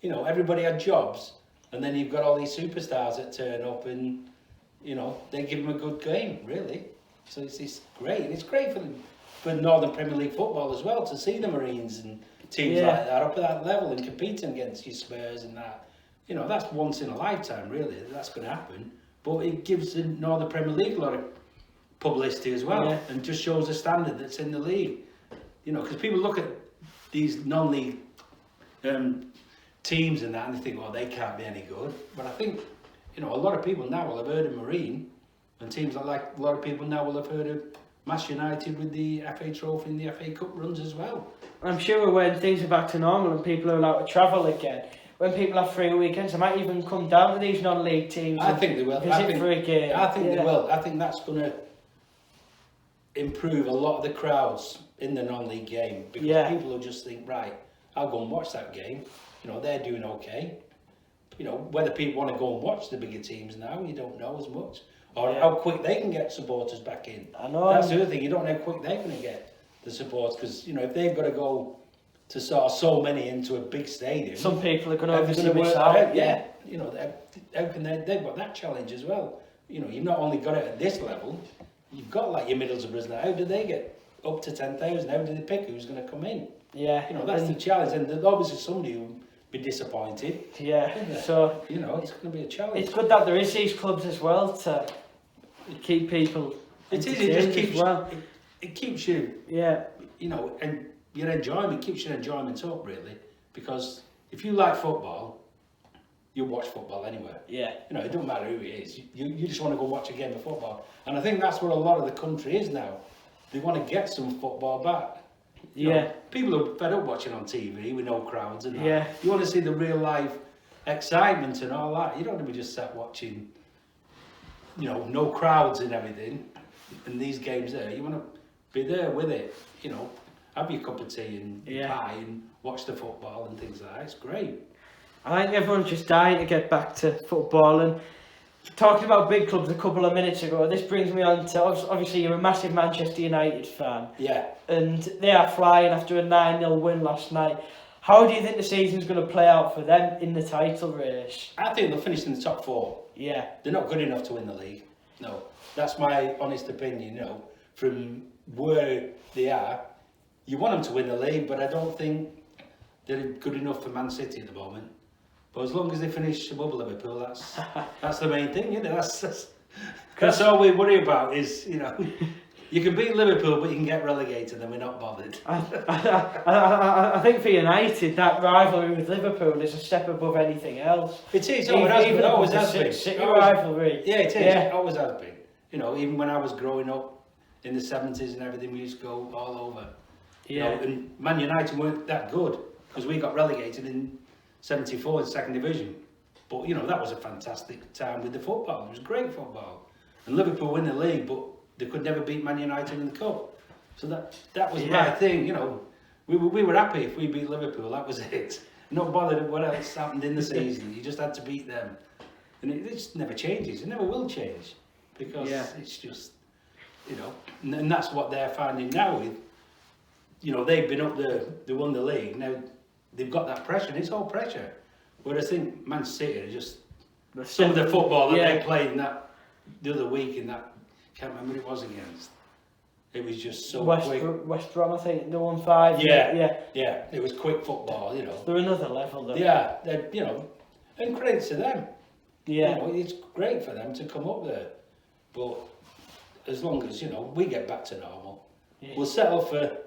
Speaker 2: Everybody had jobs, and then you've got all these superstars that turn up and, they give them a good game, really. So it's great. And it's great for Northern Premier League football as well, to see the Marines and teams like that up at that level and competing against your Spurs and that. That's once in a lifetime, really. That's going to happen. But it gives the Northern Premier League a lot of publicity as well, and just shows the standard that's in the league. Because people look at these non-league teams and that, and they think, well, they can't be any good. But I think, a lot of people now will have heard of Marine, and teams like a lot of people now will have heard of Marske United with the FA Trophy and the FA Cup runs as well.
Speaker 1: I'm sure when things are back to normal and people are allowed to travel again, when people have free weekends, they might even come down to these non-league teams.
Speaker 2: I think they will.
Speaker 1: For a game.
Speaker 2: I think they will. I think that's going to improve a lot of the crowds in the non-league game, because people will just think, right, I'll go and watch that game. They're doing okay. Whether people want to go and watch the bigger teams now, you don't know as much, or how quick they can get supporters back in.
Speaker 1: I know.
Speaker 2: That's the other thing. You don't know how quick they're going to get the supporters, because if they've got to go to sort of so many into a big stadium,
Speaker 1: some people are going to obviously miss out.
Speaker 2: How can they've got that challenge as well. You've not only got it at this level, you've got like your Middlesbroughs now. How do they get up to 10,000? How do they pick who's going to come in? That's the challenge, and there's obviously somebody who will be disappointed.
Speaker 1: So
Speaker 2: it's going to be a challenge.
Speaker 1: It's good that there is these clubs as well to keep people.
Speaker 2: It is. It just keeps. It keeps you. And your enjoyment keeps your enjoyment up, really, because if you like football, you watch football anywhere. It don't matter who it is. You just want to go watch a game of football, and I think that's what a lot of the country is now. They want to get some football back. People are fed up watching on TV with no crowds and that. You want to see the real life excitement and all that. You don't want to be just sat watching, no crowds and everything, and these games there. You want to be there with it, have your cup of tea and pie and watch the football and things like that. It's great.
Speaker 1: I think everyone's just dying to get back to football. And talking about big clubs a couple of minutes ago, this brings me on to, obviously you're a massive Manchester United fan. And they are flying after a 9-0 win last night. How do you think the season's going to play out for them in the title race?
Speaker 2: I think they'll finish in the top 4.
Speaker 1: They're
Speaker 2: not good enough to win the league. No, that's my honest opinion. From where they are, you want them to win the league, but I don't think they're good enough for Man City at the moment. But as long as they finish above Liverpool, that's the main thing, That's all we worry about is, you can beat Liverpool, but you can get relegated, and we're not bothered.
Speaker 1: I think for United, that rivalry with Liverpool is a step above anything else.
Speaker 2: It is. It always has been.
Speaker 1: City rivalry.
Speaker 2: Yeah, it is. It always has been. Even when I was growing up in the 70s and everything, we used to go all over. And Man United weren't that good because we got relegated in 74 in second division. But that was a fantastic time with the football. It was great football. And Liverpool win the league, but they could never beat Man United in the cup. So that was my thing. We were happy if we beat Liverpool. That was it. Not bothered what else happened in the season. You just had to beat them. And it just never changes. It never will change because it's just and that's what they're finding now with. They've been up there, they won the league. Now they've got that pressure, and it's all pressure. Whereas I think Man City are just some of the football that they played in that the other week in that, can't remember who it was against. It was just so quick.
Speaker 1: West Brom, I think, they won 5.
Speaker 2: Yeah. It was quick football, you know.
Speaker 1: They're another level, though.
Speaker 2: Yeah, you know, and credit to them.
Speaker 1: Yeah.
Speaker 2: You know, it's great for them to come up there. But as long as, you know, we get back to normal, we'll settle for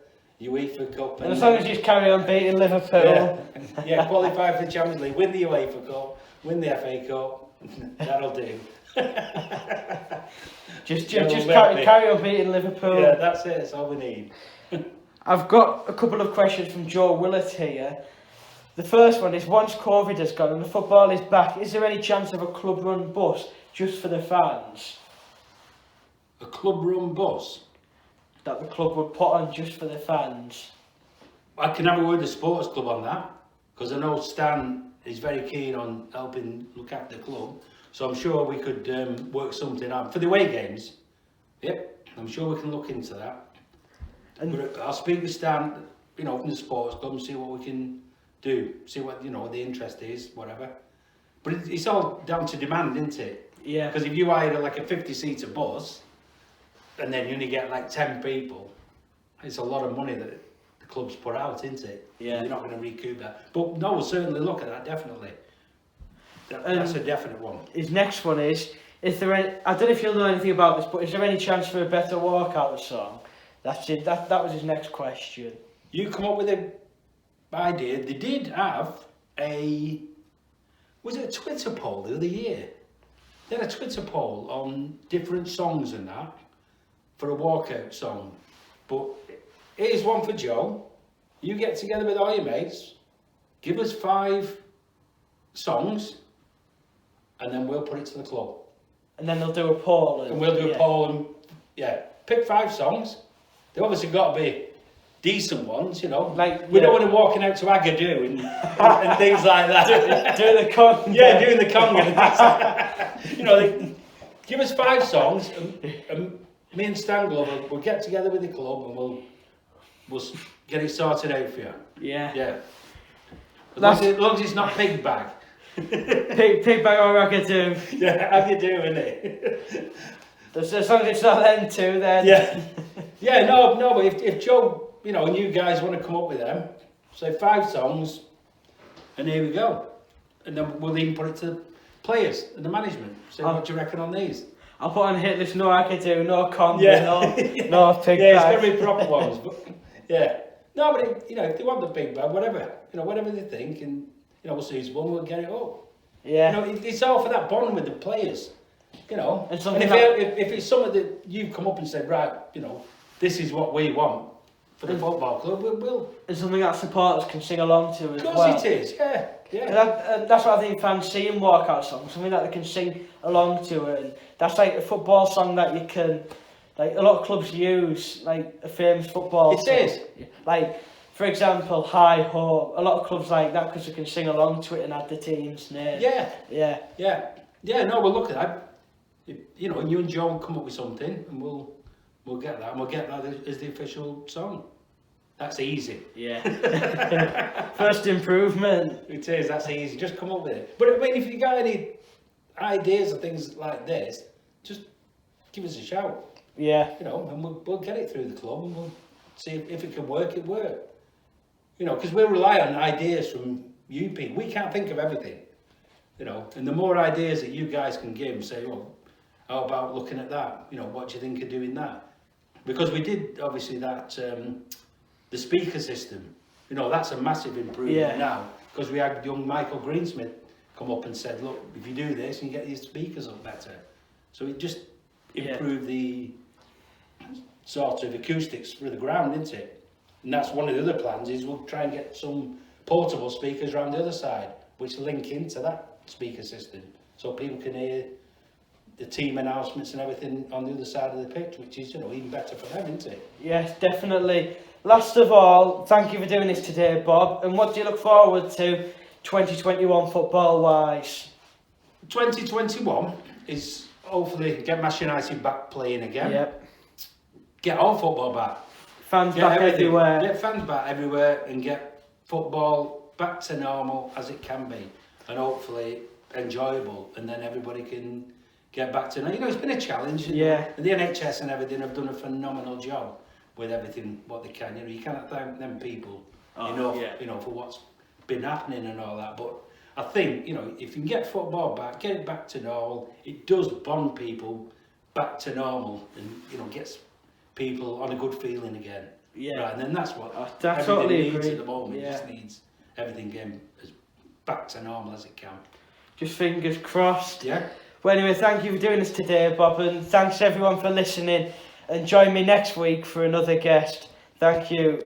Speaker 2: UEFA Cup.
Speaker 1: And as long as you carry on beating Liverpool.
Speaker 2: Yeah, qualify for the Champions League, win the UEFA Cup, win the FA Cup, that'll do.
Speaker 1: just carry on beating Liverpool.
Speaker 2: Yeah, that's it, that's all we need.
Speaker 1: I've got a couple of questions from Joe Willett here. The first one is, once COVID has gone and the football is back, is there any chance of a club-run bus just for the fans?
Speaker 2: A club-run bus?
Speaker 1: That the club would put on just for the fans?
Speaker 2: I can have a word with the sports club on that, because I know Stan is very keen on helping look after the club, so I'm sure we could work something out. For the away games, yep, I'm sure we can look into that. But I'll speak with Stan, you know, from the sports club and see what we can do, see what, you know, the interest is, whatever. But it's all down to demand, isn't it?
Speaker 1: Yeah.
Speaker 2: Because if you hire like a 50-seater bus and then you only get like 10 people, it's a lot of money that the club's put out, isn't it?
Speaker 1: Yeah.
Speaker 2: You're not going to recoup that. But no, we'll certainly look at that, definitely. That's a definite one.
Speaker 1: His next one is there any, I don't know if you'll know anything about this, but is there any chance for a better walkout song? That's it. That was his next question.
Speaker 2: You come up with an idea. They did have was it a Twitter poll the other year? They had a Twitter poll on different songs and that for a walkout song. But here's one for Joe. You get together with all your mates, give us 5 songs, and then we'll put it to the club.
Speaker 1: And then they'll do a poll.
Speaker 2: And we'll do a poll and pick 5 songs. They obviously got to be decent ones, you know. Like we don't want to walking out to Agadoo and things like that.
Speaker 1: Doing the conga.
Speaker 2: Yeah, doing the conga. You know, give us 5 songs, and me and Stan Glover will get together with the club and we'll get it sorted out for you.
Speaker 1: Yeah.
Speaker 2: Yeah. As long as it's not pig bag.
Speaker 1: Pig bag or Agadoo.
Speaker 2: Yeah, Agadoo, isn't it?
Speaker 1: As long as it's not them two, then.
Speaker 2: Yeah. Yeah, no, but if Joe, you know, and you guys want to come up with them, say 5 songs, and here we go. And then we'll even put it to the players and the management. Say, what do you reckon on these?
Speaker 1: I'll put on hit list, no Agadoo, no conga, no pig bag.
Speaker 2: Yeah, it's got to be proper ones, but yeah. No, but you know, if they want the big bag, whatever, you know, whatever they think, and you know, we'll see one, we'll get it up.
Speaker 1: Yeah.
Speaker 2: You know, it's all for that bond with the players. You know, and if it's something that you've come up and said, right, you know, this is what we want for the football club, we'll.
Speaker 1: And something that supporters can sing along to as well.
Speaker 2: Of course it is, yeah.
Speaker 1: And that's what I think fans see in walkout songs, something that they can sing along to, and that's like a football song that you can, like a lot of clubs use, like a famous football song.
Speaker 2: It is.
Speaker 1: Like, for example, High Hope, a lot of clubs like that because they can sing along to it and add the team's name.
Speaker 2: Yeah, no, we'll look at that. You know, you and Joe will come up with something, and we'll get that, and we'll get that as the official song. That's easy.
Speaker 1: Yeah. First improvement.
Speaker 2: It is. That's easy. Just come up with it. But I mean, if you got any ideas or things like this, just give us a shout.
Speaker 1: Yeah.
Speaker 2: You know, and we'll get it through the club, and we'll see if it can work. It work. You know, because we'll rely on ideas from you people. We can't think of everything. You know, and the more ideas that you guys can give and say, well, how about looking at that? You know, what do you think of doing that? Because we did, obviously, that, the speaker system, you know, that's a massive improvement now. Because we had young Michael Greensmith come up and said, look, if you do this, you get these speakers up better. So it just improved the sort of acoustics for the ground, isn't it? And that's one of the other plans, is we'll try and get some portable speakers around the other side, which link into that speaker system. So people can hear the team announcements and everything on the other side of the pitch, which is, you know, even better for them, isn't it?
Speaker 1: Yes, definitely. Last of all, thank you for doing this today, Bob. And what do you look forward to 2021 football-wise?
Speaker 2: 2021 is hopefully get Marske United back playing again.
Speaker 1: Yep.
Speaker 2: Get all football back.
Speaker 1: Fans back everywhere.
Speaker 2: Get fans back everywhere and get football back to normal as it can be. and hopefully enjoyable, and then everybody can get back to, it's been a challenge.
Speaker 1: Yeah.
Speaker 2: And the NHS and everything have done a phenomenal job with everything what they can. You cannot thank them people enough, for what's been happening and all that. But I think, if you can get football back, get it back to normal, it does bond people back to normal, and gets people on a good feeling again.
Speaker 1: Yeah.
Speaker 2: Right, and then that's what
Speaker 1: I
Speaker 2: everything
Speaker 1: totally
Speaker 2: needs
Speaker 1: agree.
Speaker 2: at the moment.
Speaker 1: Yeah.
Speaker 2: It just needs everything getting as back to normal as it can.
Speaker 1: Just fingers crossed.
Speaker 2: Yeah.
Speaker 1: Well, anyway, thank you for doing this today, Bob, and thanks everyone for listening. And join me next week for another guest. Thank you.